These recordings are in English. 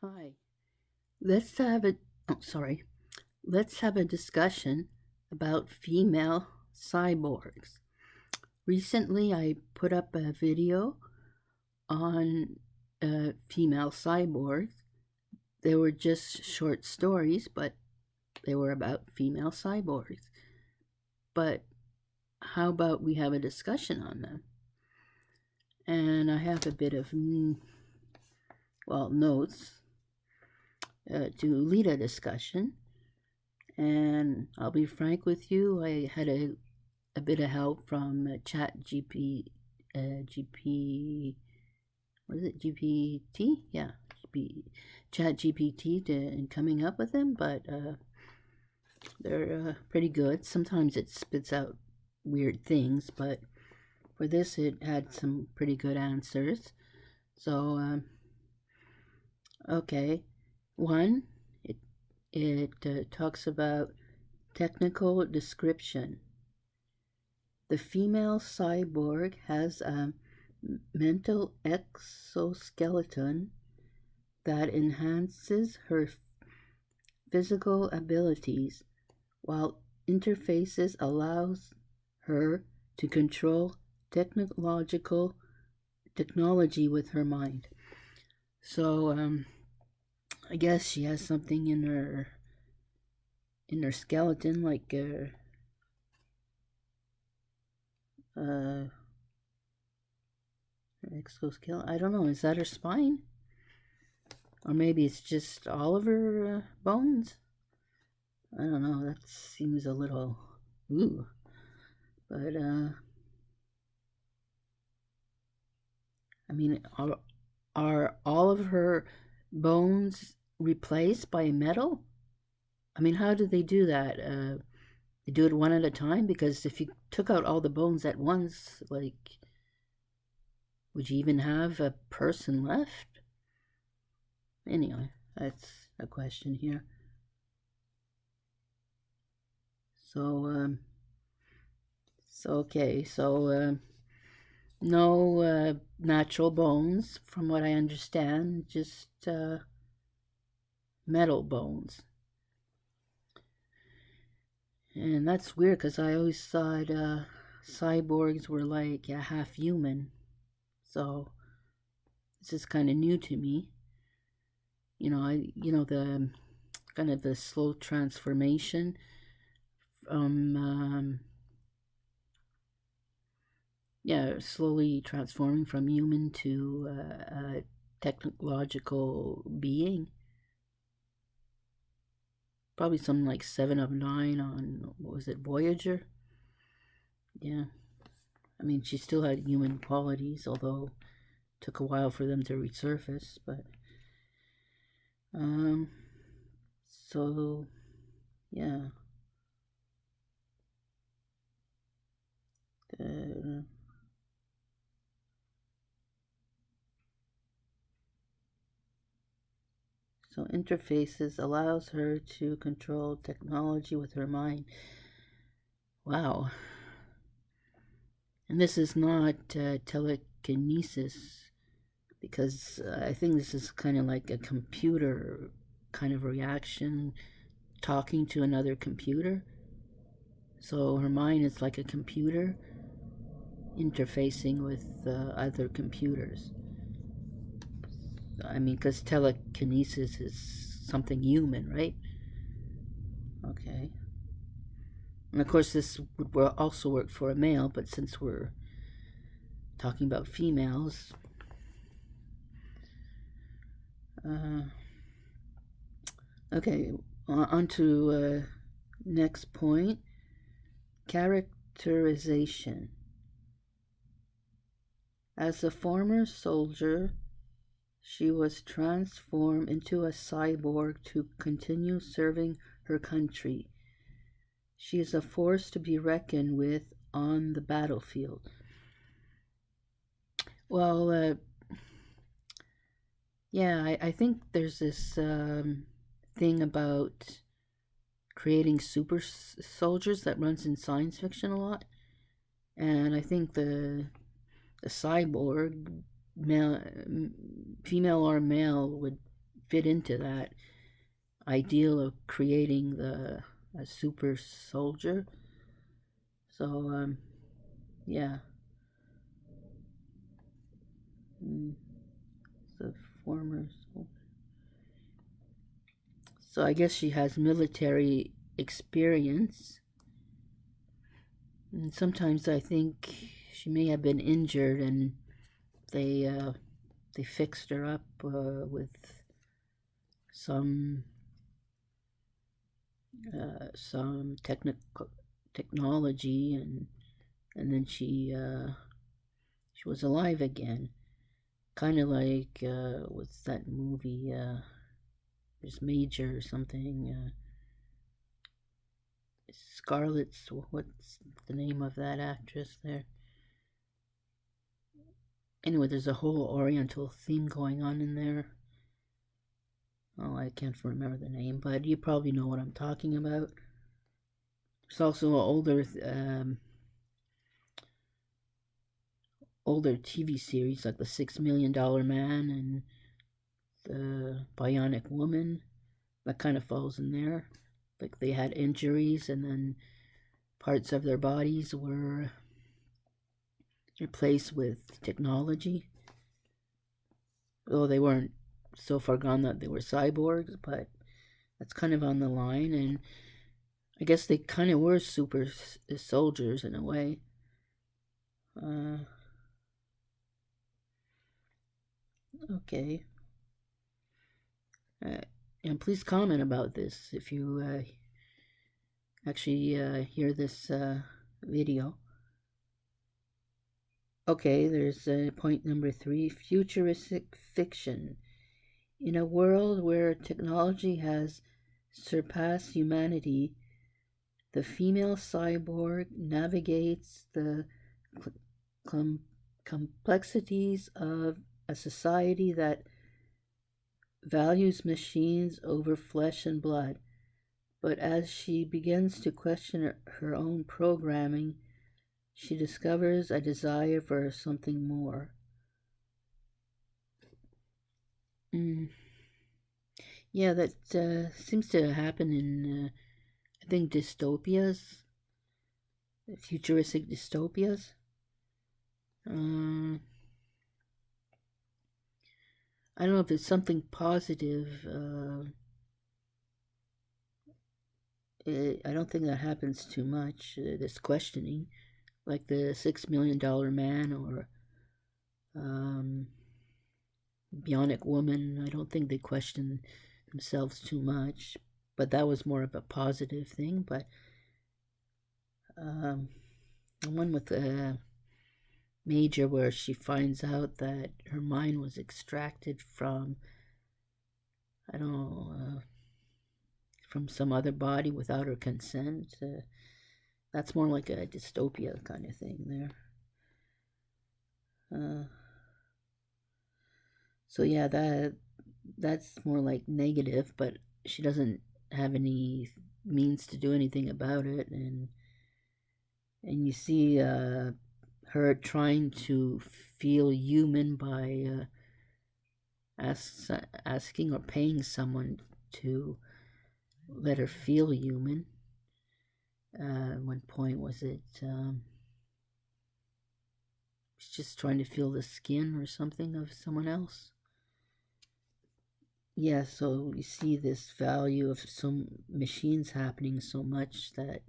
Hi. Let's have a oh, sorry. Let's have a discussion about female cyborgs. Recently, I put up a video on female cyborgs. They were just short stories, but they were about female cyborgs. But how about we have a discussion on them? And I have a bit of notes to lead a discussion. And I'll be frank with you, I had a bit of help from what is it, GPT? Yeah, Chat GPT in coming up with them, but they're pretty good. Sometimes it spits out weird things, but for this, it had some pretty good answers. So, okay. One, it talks about technical description. The female cyborg has a mental exoskeleton that enhances her physical abilities, while interfaces allows her to control technology with her mind. So I guess she has something in her skeleton, like exoskeleton. I don't know. Is that her spine? Or maybe it's just all of her bones? I don't know. That seems a little ooh. But I mean, are all of her bones replaced by metal? I mean, how do they do that? They do it one at a time? Because if you took out all the bones at once, like, would you even have a person left? Anyway, that's a question here. So, no natural bones, from what I understand, just metal bones. And that's weird because I always thought cyborgs were like half human. So this is kind of new to me. The kind of the slow transformation from slowly transforming from human to a technological being. Probably something like 7 of 9 on, what was it, Voyager? Yeah. I mean, she still had human qualities, although it took a while for them to resurface. But, um, so, yeah. Uh, so interfaces allows her to control technology with her mind. Wow. And this is not telekinesis, because I think this is kind of like a computer kind of reaction, talking to another computer. So her mind is like a computer interfacing with other computers. I mean, because telekinesis is something human, right? Okay. And of course, this would also work for a male, but since we're talking about females, uh, okay, on to next point, characterization. As a former soldier, she was transformed into a cyborg to continue serving her country. She is a force to be reckoned with on the battlefield. Well, I think there's this thing about creating super soldiers that runs in science fiction a lot. And I think the cyborg, male, female or male, would fit into that ideal of creating a super soldier. So yeah, the former soldier. So I guess she has military experience. And sometimes I think she may have been injured, and they fixed her up with some technology, and then she was alive again. Kind of like what's that movie? There's Major or something. Scarlett's. What's the name of that actress there? Anyway, there's a whole Oriental theme going on in there. Oh, I can't remember the name, but you probably know what I'm talking about. There's also an older TV series like The $6 Million Man and The Bionic Woman. That kind of falls in there. Like they had injuries, and then parts of their bodies were replaced with technology. Though they weren't so far gone that they were cyborgs, but that's kind of on the line. And I guess they kind of were super soldiers in a way. Okay. And please comment about this if you actually hear this video. Okay, there's point number 3, futuristic fiction. In a world where technology has surpassed humanity, the female cyborg navigates the complexities of a society that values machines over flesh and blood. But as she begins to question her own programming, she discovers a desire for something more. Yeah, that seems to happen in, I think, dystopias, futuristic dystopias. I don't know if it's something positive. I don't think that happens too much, this questioning, like the $6 Million Man or Bionic Woman. I don't think they question themselves too much, but that was more of a positive thing. But the one with Major, where she finds out that her mind was extracted from, I don't know, from some other body without her consent. That's more like a dystopia kind of thing there. So yeah, that's more like negative, but she doesn't have any means to do anything about it, and you see her trying to feel human by asking or paying someone to let her feel human. One point was it she's just trying to feel the skin or something of someone else. Yeah, so you see this value of some machines happening so much that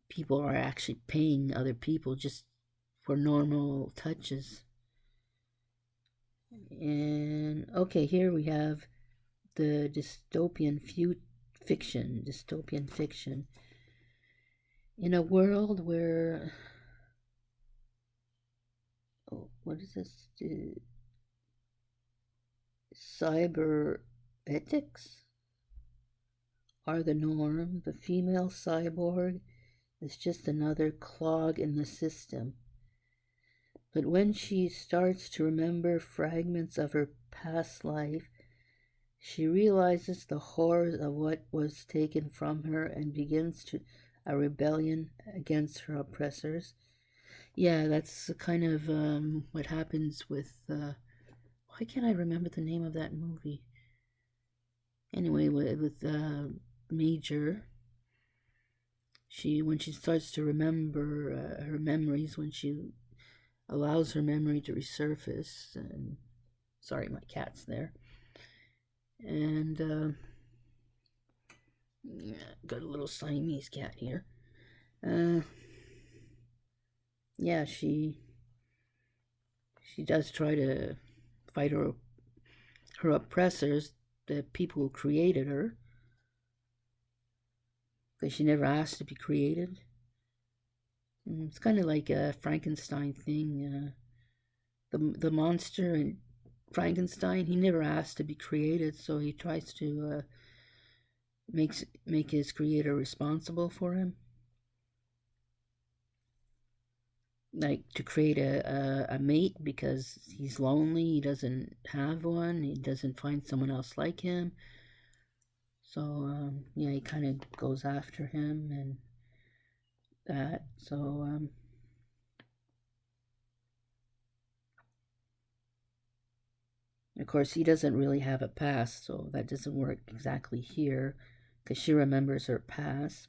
people are actually paying other people just for normal touches. And okay, here we have the dystopian fiction. In a world where, what is this? Cyber ethics are the norm. The female cyborg is just another clog in the system. But when she starts to remember fragments of her past life, she realizes the horrors of what was taken from her and begins a rebellion against her oppressors. Yeah, that's kind of what happens with Why can't I remember the name of that movie? Anyway, with Major, when she starts to remember her memories, when she allows her memory to resurface, and sorry, my cat's there, and got a little Siamese cat here. Yeah, she does try to fight her oppressors, the people who created her, because she never asked to be created. It's kind of like a Frankenstein thing. The monster in Frankenstein, he never asked to be created, so he tries to make his creator responsible for him. Like to create a mate because he's lonely, he doesn't have one, he doesn't find someone else like him. So yeah, he kind of goes after him and that. So of course, he doesn't really have a past, so that doesn't work exactly here because she remembers her past.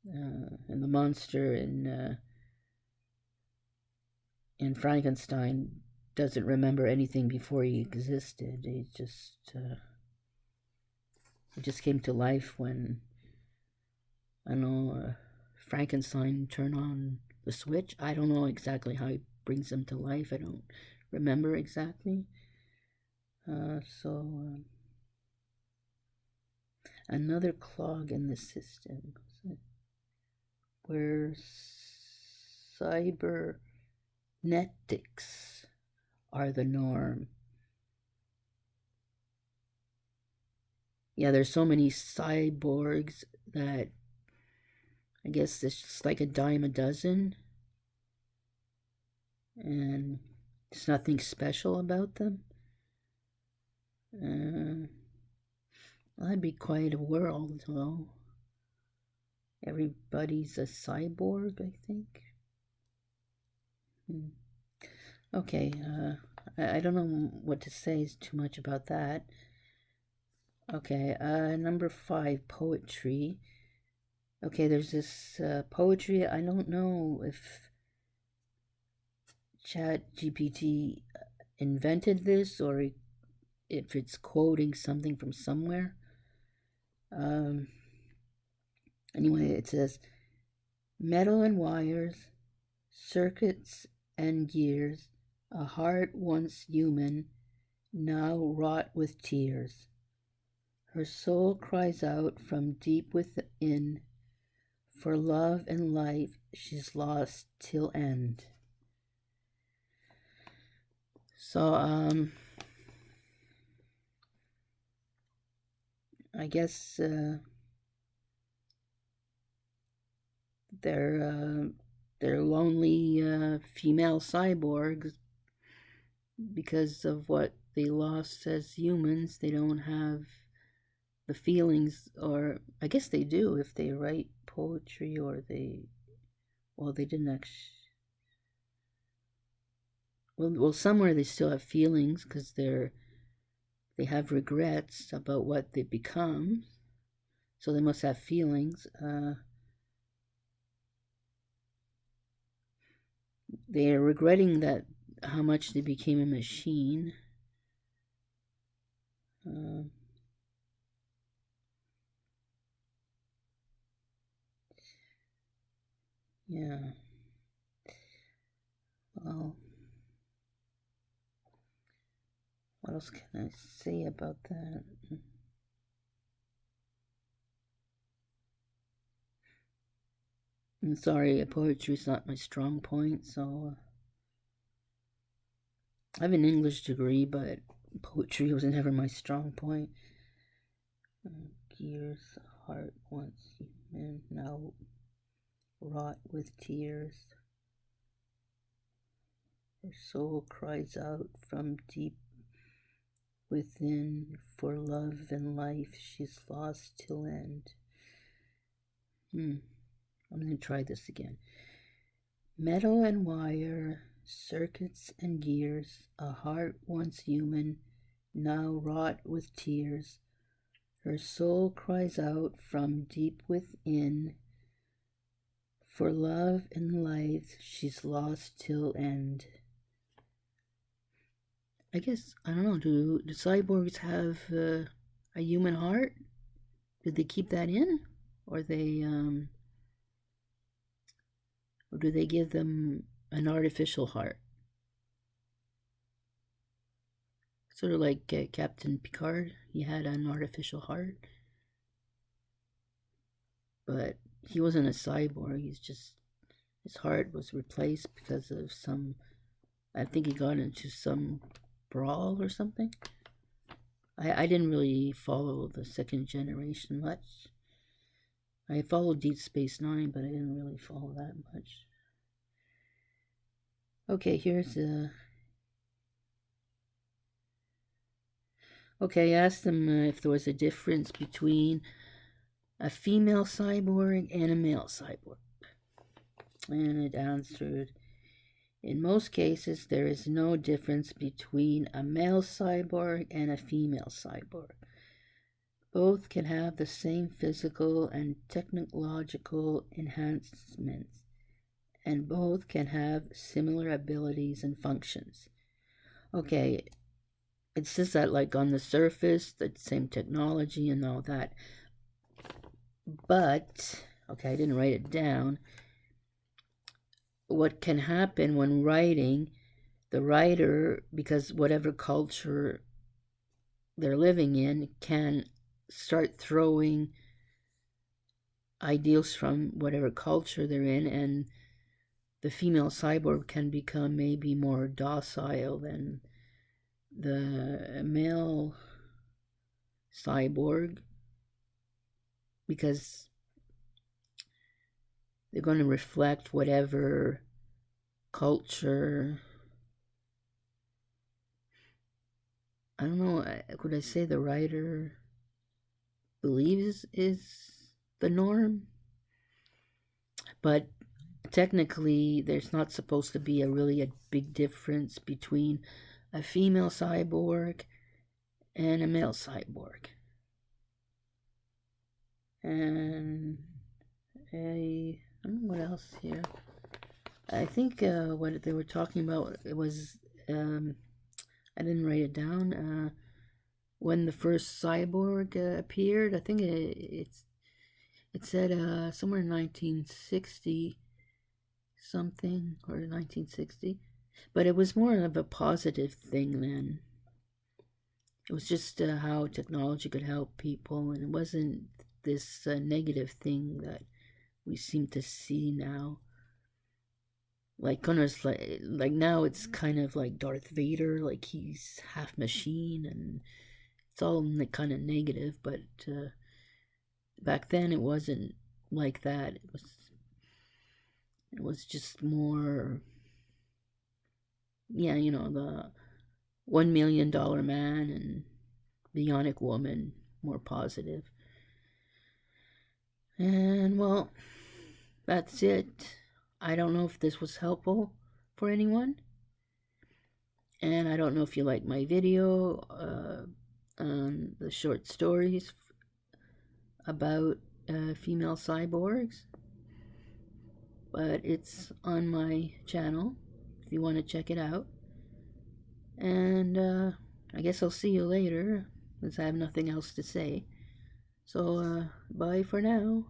And the monster in Frankenstein doesn't remember anything before he existed. He just came to life when, I don't know, Frankenstein turned on the switch. I don't know exactly how he brings him to life. I don't remember exactly. So another clog in the system where cybernetics are the norm. Yeah, there's so many cyborgs that I guess it's just like a dime a dozen, and there's nothing special about them. That'd be quite a world, though. Everybody's a cyborg, I think. Okay, I don't know what to say too much about that. Okay, number 5, poetry. Okay, there's this poetry. I don't know if ChatGPT invented this or if it's quoting something from somewhere. Anyway, it says, metal and wires, circuits and gears, a heart once human, now wrought with tears. Her soul cries out from deep within, for love and life she's lost till end. So, I guess they're lonely female cyborgs because of what they lost as humans. They don't have the feelings, or I guess they do if they write poetry, or they didn't actually. Well, somewhere they still have feelings because they have regrets about what they become, so they must have feelings. They are regretting that how much they became a machine. Yeah. Well, what else can I say about that? I'm sorry, poetry's not my strong point, so I have an English degree, but poetry was never my strong point. Gears, heart once human, now wrought with tears. Her soul cries out from deep within, for love and life she's lost till end. I'm going to try this again. Metal and wire, circuits and gears, a heart once human, now wrought with tears. Her soul cries out from deep within, for love and life she's lost till end. I guess, I don't know, do cyborgs have a human heart? Did they keep that in? Or or do they give them an artificial heart? Sort of like Captain Picard, he had an artificial heart. But he wasn't a cyborg, his heart was replaced because of I think he got into some brawl or something. I didn't really follow the second generation much. I followed Deep Space Nine, but I didn't really follow that much. Okay, here's Okay, I asked them if there was a difference between a female cyborg and a male cyborg. And it answered, in most cases, there is no difference between a male cyborg and a female cyborg. Both can have the same physical and technological enhancements, and both can have similar abilities and functions. Okay, it says that like on the surface, the same technology and all that. But, okay, I didn't write it down. What can happen when writing, the writer, because whatever culture they're living in, can start throwing ideals from whatever culture they're in, and the female cyborg can become maybe more docile than the male cyborg, because they're going to reflect whatever culture, I don't know, could I say the writer believes is the norm? But technically, there's not supposed to be a big difference between a female cyborg and a male cyborg. And I don't know what else here. I think what they were talking about, it was, I didn't write it down, when the first cyborg appeared. I think it said somewhere in 1960 something, or 1960, but it was more of a positive thing then. It was just how technology could help people, and it wasn't this negative thing that we seem to see now. Like now it's kind of like Darth Vader, like he's half machine, and it's all kind of negative. But back then it wasn't like that. It was just more, yeah, the $1 million man and bionic woman, more positive. And well, that's it. I don't know if this was helpful for anyone, and I don't know if you like my video on the short stories about female cyborgs, but it's on my channel if you want to check it out. And I guess I'll see you later, since I have nothing else to say. So bye for now.